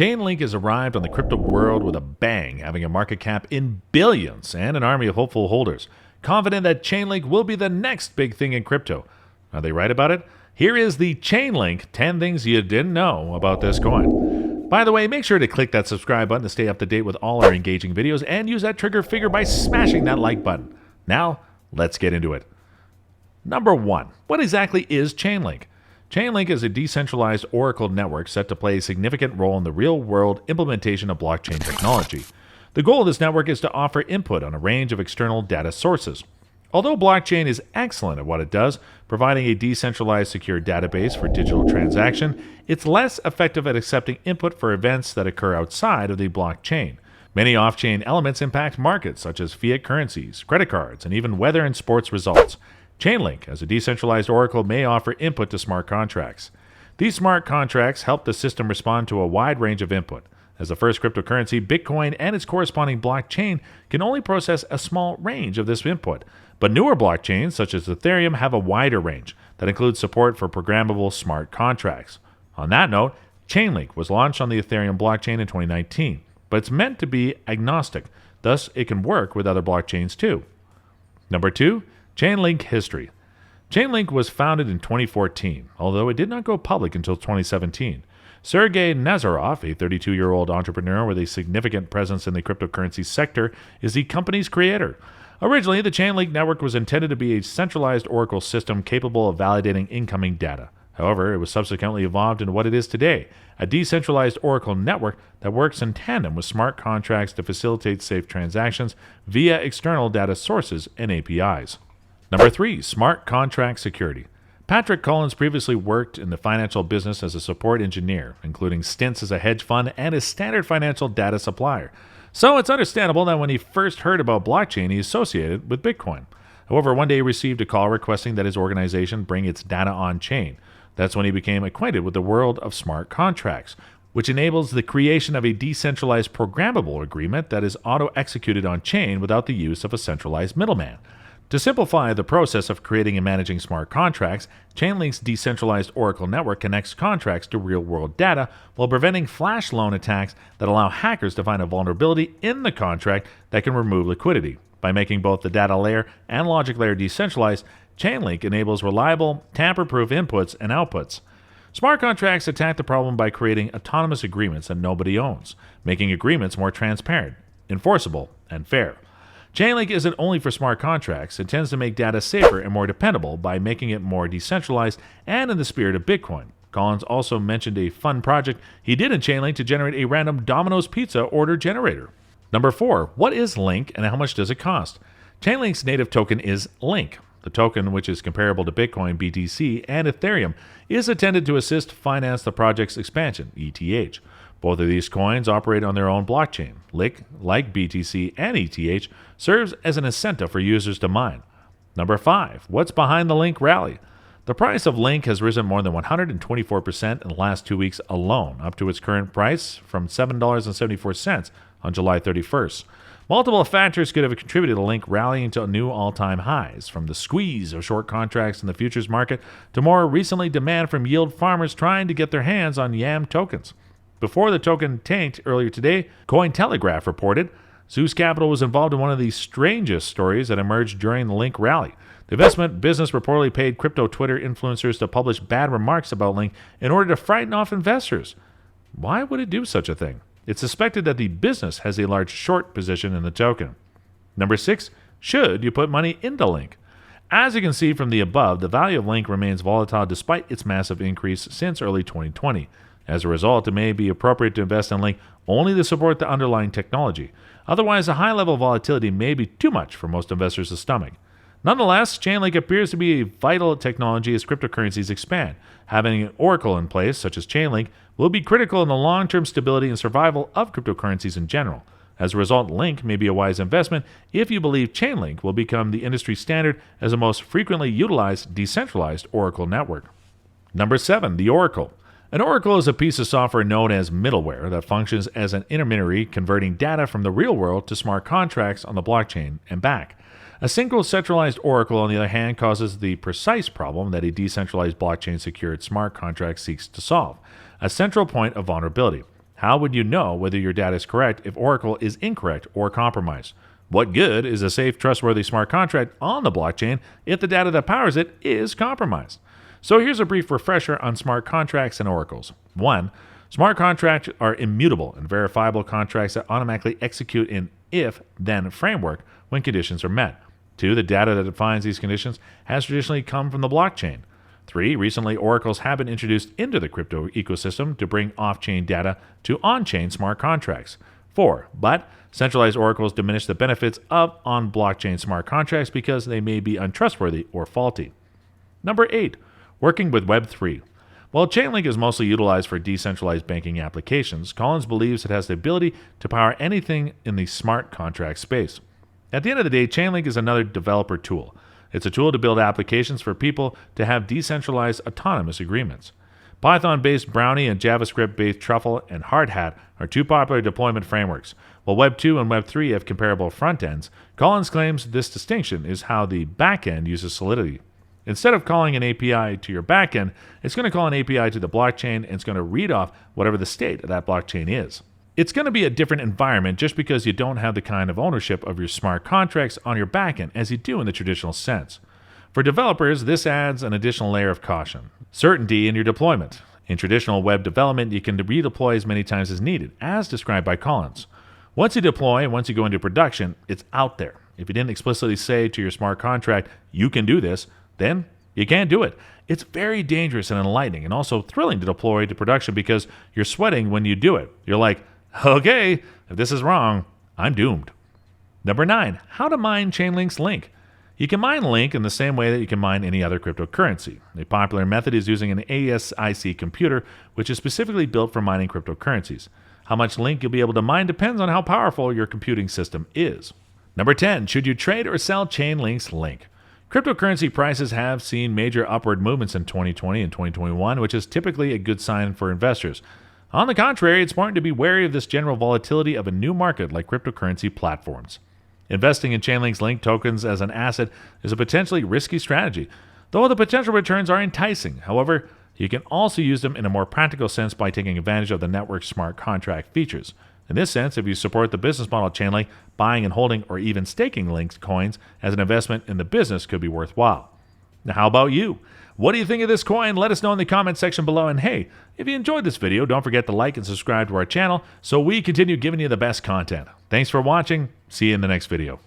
Chainlink has arrived on the crypto world with a bang, having a market cap in billions and an army of hopeful holders, confident that Chainlink will be the next big thing in crypto. Are they right about it? Here is the Chainlink 10 things you didn't know about this coin. By the way, make sure to click that subscribe button to stay up to date with all our engaging videos and use that trigger finger by smashing that like button. Now, let's get into it. Number 1. What exactly is Chainlink? Chainlink is a decentralized Oracle network set to play a significant role in the real-world implementation of blockchain technology. The goal of this network is to offer input on a range of external data sources. Although blockchain is excellent at what it does, providing a decentralized secure database for digital transaction, it's less effective at accepting input for events that occur outside of the blockchain. Many off-chain elements impact markets such as fiat currencies, credit cards, and even weather and sports results. Chainlink, as a decentralized oracle, may offer input to smart contracts. These smart contracts help the system respond to a wide range of input. As the first cryptocurrency, Bitcoin and its corresponding blockchain can only process a small range of this input. But newer blockchains, such as Ethereum, have a wider range that includes support for programmable smart contracts. On that note, Chainlink was launched on the Ethereum blockchain in 2019, but it's meant to be agnostic, thus it can work with other blockchains too. Number 2. Chainlink history. Chainlink was founded in 2014, although it did not go public until 2017. Sergey Nazarov, a 32-year-old entrepreneur with a significant presence in the cryptocurrency sector, is the company's creator. Originally, the Chainlink network was intended to be a centralized Oracle system capable of validating incoming data. However, it was subsequently evolved into what it is today, a decentralized Oracle network that works in tandem with smart contracts to facilitate safe transactions via external data sources and APIs. Number 3. Smart contract security. Patrick Collins previously worked in the financial business as a support engineer, including stints as a hedge fund and a standard financial data supplier. So it's understandable that when he first heard about blockchain, he associated with Bitcoin. However, one day he received a call requesting that his organization bring its data on-chain. That's when he became acquainted with the world of smart contracts, which enables the creation of a decentralized programmable agreement that is auto-executed on-chain without the use of a centralized middleman. To simplify the process of creating and managing smart contracts, Chainlink's decentralized Oracle network connects contracts to real-world data while preventing flash loan attacks that allow hackers to find a vulnerability in the contract that can remove liquidity. By making both the data layer and logic layer decentralized, Chainlink enables reliable, tamper-proof inputs and outputs. Smart contracts attack the problem by creating autonomous agreements that nobody owns, making agreements more transparent, enforceable, and fair. Chainlink isn't only for smart contracts, it tends to make data safer and more dependable by making it more decentralized and in the spirit of Bitcoin. Collins also mentioned a fun project he did in Chainlink to generate a random Domino's pizza order generator. Number 4. What is Link and how much does it cost? Chainlink's native token is Link. The token, which is comparable to Bitcoin, BTC, and Ethereum, is intended to assist finance the project's expansion, ETH. Both of these coins operate on their own blockchain. Link, like BTC and ETH, serves as an incentive for users to mine. Number 5. What's behind the Link rally? The price of Link has risen more than 124% in the last 2 weeks alone, up to its current price from $7.74 on July 31st. Multiple factors could have contributed to Link rallying to new all-time highs, from the squeeze of short contracts in the futures market to more recently demand from yield farmers trying to get their hands on YAM tokens. Before the token tanked earlier today, Cointelegraph reported Zeus Capital was involved in one of the strangest stories that emerged during the Link rally. The investment business reportedly paid crypto Twitter influencers to publish bad remarks about Link in order to frighten off investors. Why would it do such a thing? It's suspected that the business has a large short position in the token. Number 6. Should you put money into Link? As you can see from the above, the value of Link remains volatile despite its massive increase since early 2020. As a result, it may be appropriate to invest in Link only to support the underlying technology. Otherwise, a high level of volatility may be too much for most investors to stomach. Nonetheless, Chainlink appears to be a vital technology as cryptocurrencies expand. Having an oracle in place, such as Chainlink, will be critical in the long-term stability and survival of cryptocurrencies in general. As a result, Link may be a wise investment if you believe Chainlink will become the industry standard as the most frequently utilized decentralized oracle network. Number 7. The Oracle. An oracle is a piece of software known as middleware that functions as an intermediary converting data from the real world to smart contracts on the blockchain and back. A single centralized oracle, on the other hand, causes the precise problem that a decentralized blockchain-secured smart contract seeks to solve, a central point of vulnerability. How would you know whether your data is correct if Oracle is incorrect or compromised? What good is a safe, trustworthy smart contract on the blockchain if the data that powers it is compromised? So here's a brief refresher on smart contracts and oracles. 1. Smart contracts are immutable and verifiable contracts that automatically execute in if-then framework when conditions are met. 2. The data that defines these conditions has traditionally come from the blockchain. 3. Recently, oracles have been introduced into the crypto ecosystem to bring off-chain data to on-chain smart contracts. 4. But centralized oracles diminish the benefits of on-blockchain smart contracts because they may be untrustworthy or faulty. Number 8. Working with Web3. While Chainlink is mostly utilized for decentralized banking applications, Collins believes it has the ability to power anything in the smart contract space. At the end of the day, Chainlink is another developer tool. It's a tool to build applications for people to have decentralized autonomous agreements. Python-based Brownie and JavaScript-based Truffle and Hardhat are two popular deployment frameworks. While Web 2 and Web 3 have comparable front ends, Collins claims this distinction is how the backend uses Solidity. Instead of calling an API to your backend, it's going to call an API to the blockchain and it's going to read off whatever the state of that blockchain is. It's going to be a different environment just because you don't have the kind of ownership of your smart contracts on your backend as you do in the traditional sense. For developers, this adds an additional layer of caution. Certainty in your deployment. In traditional web development, you can redeploy as many times as needed, as described by Collins. Once you deploy and once you go into production, it's out there. If you didn't explicitly say to your smart contract, you can do this, then you can't do it. It's very dangerous and enlightening and also thrilling to deploy to production because you're sweating when you do it. You're like, okay, if this is wrong, I'm doomed. Number 9, how to mine Chainlink's Link. You can mine Link in the same way that you can mine any other cryptocurrency. A popular method is using an ASIC computer, which is specifically built for mining cryptocurrencies. How much Link you'll be able to mine depends on how powerful your computing system is. Number 10, should you trade or sell Chainlink's Link? Cryptocurrency prices have seen major upward movements in 2020 and 2021, which is typically a good sign for investors. On the contrary, it's important to be wary of this general volatility of a new market like cryptocurrency platforms. Investing in Chainlink's Link tokens as an asset is a potentially risky strategy, though the potential returns are enticing. However, you can also use them in a more practical sense by taking advantage of the network's smart contract features. In this sense, if you support the business model of Chainlink, buying and holding or even staking Link's coins as an investment in the business could be worthwhile. Now, how about you? What do you think of this coin? Let us know in the comment section below. And hey, if you enjoyed this video, don't forget to like and subscribe to our channel so we continue giving you the best content. Thanks for watching. See you in the next video.